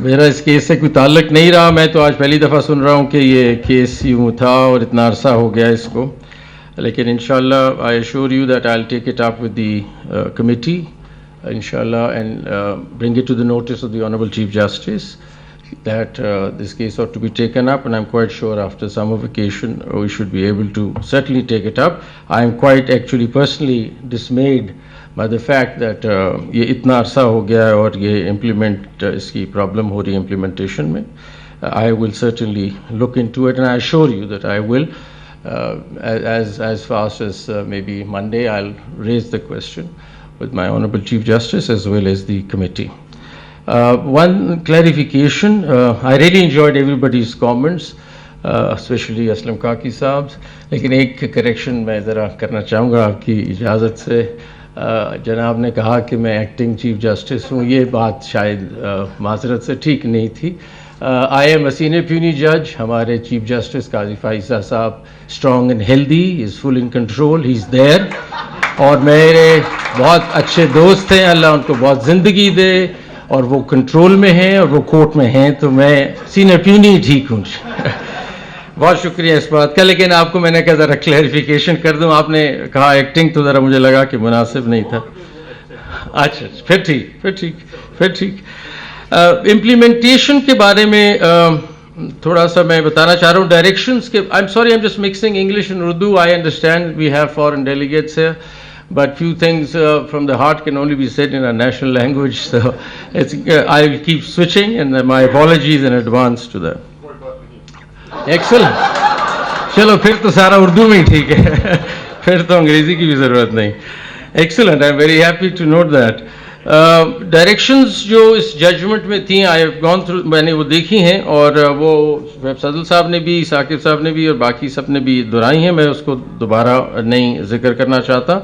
میرا اس کیس سے کوئی تعلق نہیں رہا. میں تو آج پہلی دفعہ سن رہا ہوں کہ یہ کیس یوں تھا اور اتنا عرصہ ہو گیا اس کو. لیکن انشاءاللہ I assure you that I'll take it up with the committee inshallah and bring it to the notice of the Honorable Chief Justice that this case ought to be taken up, and I'm quite sure after summer vacation we should be able to certainly take it up. I am quite actually personally dismayed by the fact that یہ اتنا عرصہ ہو گیا ہے اور یہ implement اس کی problem ہو رہی ہے implementation میں. I will certainly look into it and I assure you that I will as fast as maybe Monday I'll raise the question with my Honorable Chief Justice as well as the committee. One clarification, I really enjoyed everybody's comments, especially Aslam Kaki Saab's, لیکن ایک correction میں ذرا کرنا چاہوں گا آپ کی اجازت سے. جناب نے کہا کہ میں ایکٹنگ چیف جسٹس ہوں, یہ بات شاید معذرت سے ٹھیک نہیں تھی. I am a senior puny judge. ہمارے چیف جسٹس قاضی فائزہ صاحب strong and healthy, is full in control, he is there. اور میرے بہت اچھے دوست ہیں, اللہ ان کو بہت زندگی دے, اور وہ کنٹرول میں ہیں اور وہ کورٹ میں ہیں, تو میں سینئر پیونی ٹھیک ہوں. بہت شکریہ اس بات کا. لیکن آپ کو میں نے کہا ذرا کلیریفیکیشن کر دوں, آپ نے کہا ایکٹنگ, تو ذرا مجھے لگا کہ مناسب نہیں تھا. اچھا پھر ٹھیک. امپلیمنٹیشن کے بارے میں تھوڑا سا میں بتانا چاہ رہا ہوں. ڈائریکشنز کے, I am sorry I am just mixing English and Urdu. I understand we have foreign delegates here, but few things from the heart can only be said in our national language, so I will keep switching, and my apologies in advance to that. Excellent. چلو پھر تو سارا اردو میں ہی ٹھیک ہے, پھر تو انگریزی کی بھی ضرورت نہیں. Excellent. I am very happy to note that. Directions جو اس ججمنٹ میں تھیں, آئی ہیو گون تھرو, میں نے وہ دیکھی ہیں, اور وہ فضل صاحب نے بھی, ثاقب صاحب نے بھی, اور باقی سب نے بھی دہرائی ہیں. میں اس کو دوبارہ نہیں ذکر کرنا چاہتا.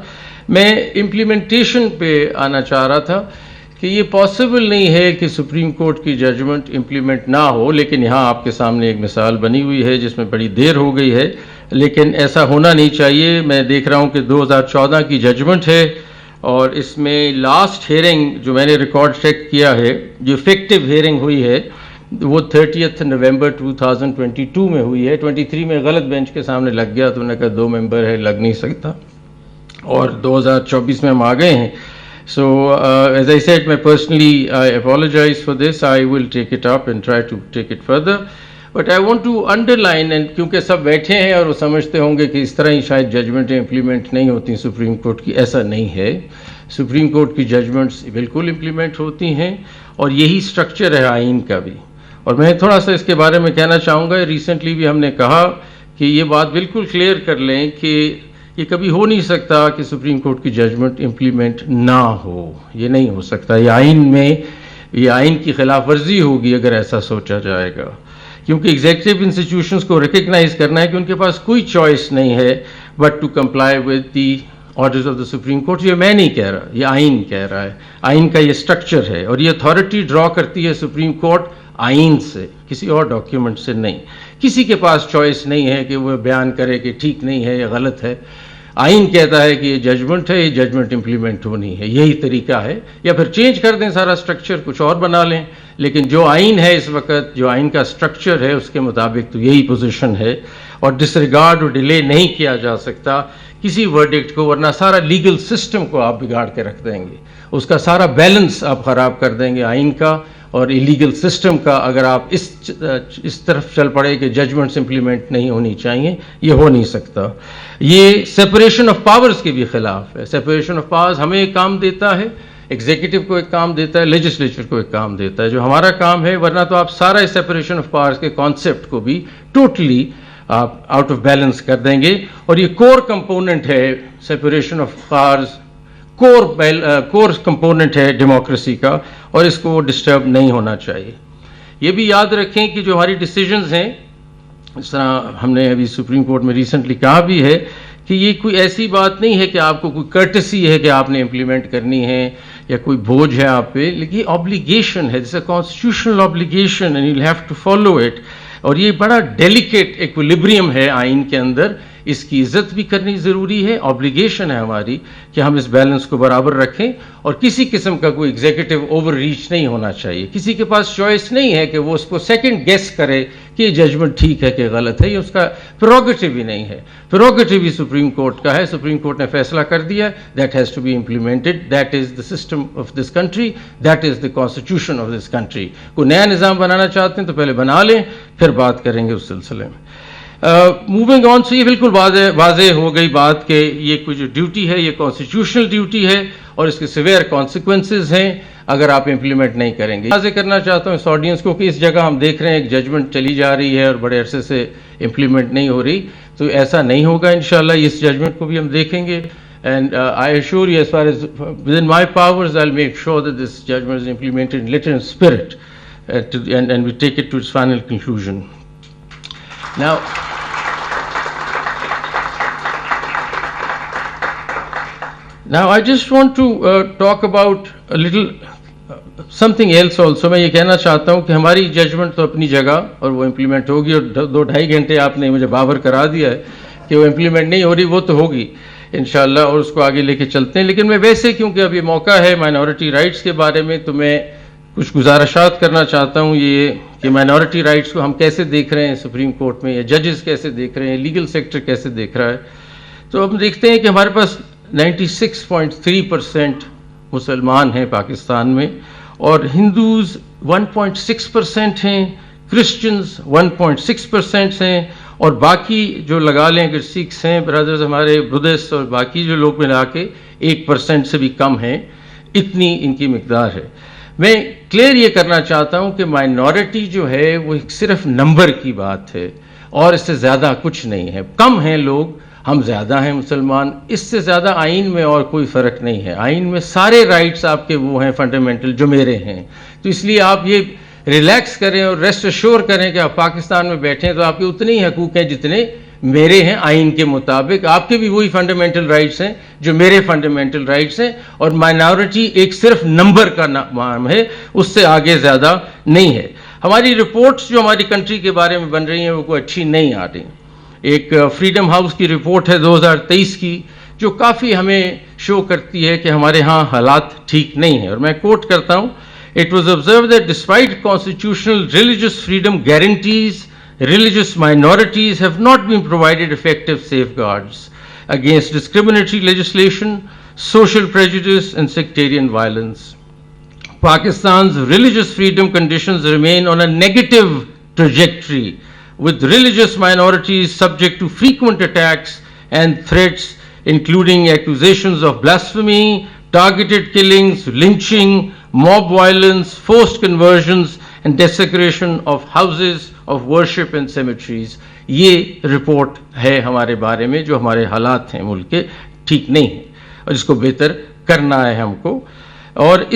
میں امپلیمنٹیشن پہ آنا چاہ رہا تھا کہ یہ پاسبل نہیں ہے کہ سپریم کورٹ کی ججمنٹ امپلیمنٹ نہ ہو. لیکن یہاں آپ کے سامنے ایک مثال بنی ہوئی ہے جس میں بڑی دیر ہو گئی ہے, لیکن ایسا ہونا نہیں چاہیے. میں دیکھ رہا ہوں کہ 2014 کی ججمنٹ ہے, اور اس میں لاسٹ ہیئرنگ جو میں نے ریکارڈ چیک کیا ہے, جو افیکٹو ہیئرنگ ہوئی ہے, وہ 30 نومبر 2022 میں ہوئی ہے. 23 میں غلط بینچ کے سامنے لگ گیا, تو انہوں نے کہا 2 ممبر ہے, لگ نہیں سکتا, اور 2024 میں ہم آ گئے ہیں. So as I said, میں personally I apologize for this. I will take it up and try to take it further. But I want to underline, and کیونکہ سب بیٹھے ہیں اور وہ سمجھتے ہوں گے کہ اس طرح ہی شاید ججمنٹیں امپلیمنٹ نہیں ہوتی سپریم کورٹ کی, ایسا نہیں ہے. سپریم کورٹ کی ججمنٹس بالکل امپلیمنٹ ہوتی ہیں, اور یہی اسٹرکچر ہے آئین کا بھی. اور میں تھوڑا سا اس کے بارے میں کہنا چاہوں گا. ریسنٹلی بھی ہم نے کہا کہ یہ بات بالکل کلیئر کر لیں کہ یہ کبھی ہو نہیں سکتا کہ سپریم کورٹ کی ججمنٹ امپلیمنٹ نہ ہو. یہ نہیں ہو سکتا. یہ آئین میں, یہ آئین کی خلاف ورزی ہوگی اگر ایسا سوچا جائے گا, کیونکہ ایگزیکٹو انسٹیٹیوشنز کو ریکگنائز کرنا ہے کہ ان کے پاس کوئی چوائس نہیں ہے but to comply with the orders of the Supreme Court. یہ میں نہیں کہہ رہا, یہ آئین کہہ رہا ہے. آئین کا یہ اسٹرکچر ہے, اور یہ اتھارٹی ڈرا کرتی ہے سپریم کورٹ آئین سے, کسی اور ڈاکیومنٹ سے نہیں. کسی کے پاس چوائس نہیں ہے کہ وہ بیان کرے کہ ٹھیک نہیں ہے یا غلط ہے. آئین کہتا ہے کہ یہ ججمنٹ ہے, یہ ججمنٹ امپلیمنٹ ہونی ہے, یہی طریقہ ہے. یا پھر چینج کر دیں سارا اسٹرکچر, کچھ اور بنا لیں, لیکن جو آئین ہے اس وقت, جو آئین کا اسٹرکچر ہے, اس کے مطابق تو یہی پوزیشن ہے, اور ڈسریگارڈ اور ڈیلے نہیں کیا جا سکتا کسی ورڈکٹ کو, ورنہ سارا لیگل سسٹم کو آپ بگاڑ کے رکھ دیں گے, اس کا سارا بیلنس آپ خراب کر دیں گے آئین کا اور لیگل سسٹم کا, اگر آپ اس طرف چل پڑے کہ ججمنٹس امپلیمنٹ نہیں ہونی چاہیے. یہ ہو نہیں سکتا. یہ سپریشن آف پاورز کے بھی خلاف ہے. سپریشن آف پاورز ہمیں ایک کام دیتا ہے, ایگزیکٹو کو ایک کام دیتا ہے, لیجسلیچر کو ایک کام دیتا ہے, جو ہمارا کام ہے. ورنہ تو آپ سارا اس سپریشن آف پاورز کے کانسیپٹ کو بھی ٹوٹلی آپ آؤٹ آف بیلنس کر دیں گے. اور یہ کور کمپوننٹ ہے separation of powers, core component ہے ڈیموکریسی کا, اور اس کو ڈسٹرب نہیں ہونا چاہیے. یہ بھی یاد رکھیں کہ جو ہماری ڈیسیجنز ہیں, اس طرح ہم نے ابھی سپریم کورٹ میں ریسنٹلی کہا بھی ہے کہ یہ کوئی ایسی بات نہیں ہے کہ آپ کو کوئی کرٹسی ہے کہ آپ نے امپلیمنٹ کرنی ہے یا کوئی بوجھ ہے آپ پہ, لیکن یہ آبلیگیشن ہے, this a constitutional obligation and you have to follow it. اور یہ بڑا ڈیلیکیٹ ایکویلیبریم ہے آئین کے اندر اس کی عزت بھی کرنی ضروری ہے. آبلیگیشن ہے ہماری کہ ہم اس بیلنس کو برابر رکھیں, اور کسی قسم کا کوئی ایگزیکٹو اوور ریچ نہیں ہونا چاہیے. کسی کے پاس چوائس نہیں ہے کہ وہ اس کو سیکنڈ گیس کرے کہ یہ ججمنٹ ٹھیک ہے کہ غلط ہے. یہ اس کا پریروگیٹو ہی نہیں ہے. پریروگیٹو ہی سپریم کورٹ کا ہے. سپریم کورٹ نے فیصلہ کر دیا, that has to be implemented. That is the system of this country, that is the constitution of this country. کوئی نیا نظام بنانا چاہتے ہیں تو پہلے بنا لیں, پھر بات کریں گے اس سلسلے میں. موونگ آن سے یہ بالکل واضح ہو گئی بات کہ یہ کوئی جو ڈیوٹی ہے یہ کانسٹیٹیوشنل ڈیوٹی ہے, اور اس کے سیویئر کانسیکوینسز ہیں اگر آپ امپلیمنٹ نہیں کریں گے. واضح کرنا چاہتا ہوں اس آڈینس کو کہ اس جگہ ہم دیکھ رہے ہیں ایک ججمنٹ چلی جا رہی ہے اور بڑے عرصے سے امپلیمنٹ نہیں ہو رہی, تو ایسا نہیں ہوگا انشاءاللہ. اس ججمنٹ کو بھی ہم دیکھیں گے, and I assure you, as far as within my powers, I'll make sure that this judgment is implemented in letter and spirit, and we take it to its final conclusion. Now I just want to talk about a little something else also. میں یہ کہنا چاہتا ہوں کہ ہماری judgment تو اپنی جگہ اور وہ امپلیمنٹ ہوگی, اور 2-2.5 گھنٹے آپ نے مجھے باور کرا دیا ہے کہ وہ امپلیمنٹ نہیں ہو رہی, وہ تو ہوگی انشاءاللہ, اور اس کو آگے لے کے چلتے ہیں. لیکن میں ویسے کیونکہ اب یہ موقع ہے مائنورٹی رائٹس کے بارے میں, تو میں کچھ گزارشات کرنا چاہتا ہوں. یہ کہ مائنورٹی رائٹس کو ہم کیسے دیکھ رہے ہیں سپریم کورٹ میں, یا ججز کیسے دیکھ رہے ہیں, لیگل سیکٹر کیسے دیکھ رہا ہے. تو ہم دیکھتے ہیں کہ ہمارے پاس 96.3% مسلمان ہیں پاکستان میں, اور ہندوز 1.6% ہیں, کرسچنز 1.6% ہیں, اور باقی جو لگا لیں کہ سکھس ہیں برادرز ہمارے, بدھسٹ اور باقی جو لوگ ملا کے 1% سے بھی کم ہیں. اتنی ان کی مقدار ہے. میں کلیئر یہ کرنا چاہتا ہوں کہ مائنورٹی جو ہے وہ صرف نمبر کی بات ہے, اور اس سے زیادہ کچھ نہیں ہے. کم ہیں لوگ, ہم زیادہ ہیں مسلمان, اس سے زیادہ آئین میں اور کوئی فرق نہیں ہے. آئین میں سارے رائٹس آپ کے وہ ہیں فنڈامنٹل جو میرے ہیں. تو اس لیے آپ یہ ریلیکس کریں اور ریسٹ ایشور کریں کہ آپ پاکستان میں بیٹھیں تو آپ کے اتنے ہی حقوق ہیں جتنے میرے ہیں آئین کے مطابق. آپ کے بھی وہی فنڈامنٹل رائٹس ہیں جو میرے فنڈامنٹل رائٹس ہیں, اور مائنورٹی ایک صرف نمبر کا نام ہے, اس سے آگے زیادہ نہیں ہے. ہماری رپورٹس جو ہماری کنٹری کے بارے میں بن رہی ہیں وہ کوئی اچھی نہیں آ رہی. ایک فریڈم ہاؤس کی رپورٹ ہے 2023 کی, جو کافی ہمیں شو کرتی ہے کہ ہمارے ہاں حالات ٹھیک نہیں ہیں, اور میں کوٹ کرتا ہوں. It was observed that despite constitutional religious freedom guarantees, religious minorities have not been provided effective safeguards against discriminatory legislation, social prejudice and sectarian violence. Pakistan's religious freedom conditions remain on a negative trajectory, with religious minorities subject to frequent attacks and threats, including accusations of blasphemy, targeted killings, lynching, mob violence, forced conversions and desecration of houses of worship and cemeteries. یہ report ہے ہمارے بارے میں جو ہمارے حالات ہیں ملک کے ٹھیک نہیں ہیں, اور اس کو بہتر کرنا ہے ہم کو. اور